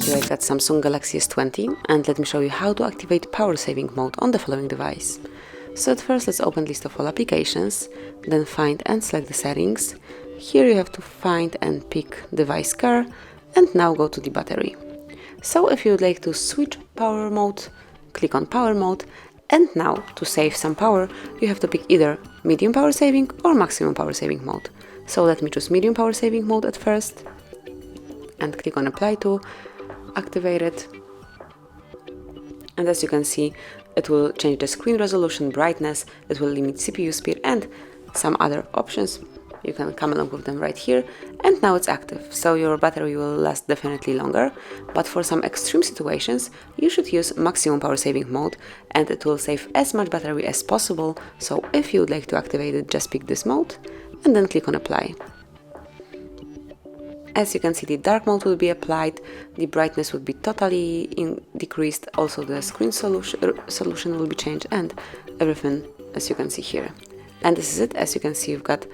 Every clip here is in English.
Here I've got Samsung Galaxy S20, and let me show you how to activate power saving mode on the following device. So at first let's open list of all applications, then find and select the settings. Here you have to find and pick device care, and now go to the battery. So if you would like to switch power mode, click on power mode, and now to save some power you have to pick either medium power saving or maximum power saving mode. So let me choose medium power saving mode at first and click on apply to activate it, and as you can see it will change the screen resolution, brightness, it will limit CPU speed and some other options. You can come along with them right here, and now it's active, so your battery will last definitely longer. But for some extreme situations you should use maximum power saving mode, and it will save as much battery as possible. So if you would like to activate it, just pick this mode and then click on apply. As you can see, the dark mode will be applied, the brightness would be totally decreased, also the screen solution will be changed, and everything as you can see here. And this is it. As you can see, you've got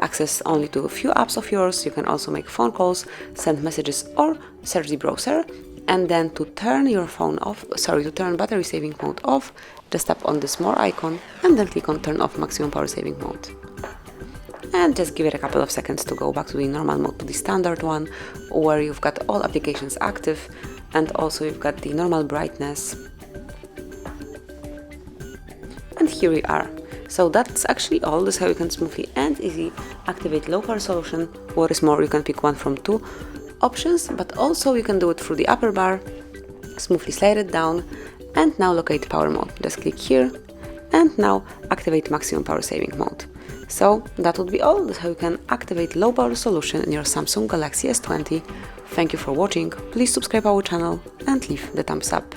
access only to a few apps of yours. You can also make phone calls, send messages, or search the browser. And then to turn your phone off, to turn battery saving mode off, just tap on this more icon and then click on turn off maximum power saving mode. And just give it a couple of seconds to go back to the normal mode, to the standard one, where you've got all applications active, and also you've got the normal brightness. And here we are. So that's actually all. This is how you can smoothly and easily activate low power solution. What is more, you can pick one from two options, but also you can do it through the upper bar, smoothly slide it down, and now locate power mode. Just click here, and now activate maximum power saving mode. So that would be all. This is how you can activate low power solution in your Samsung Galaxy S20. Thank you for watching. Please subscribe our channel and leave the thumbs up.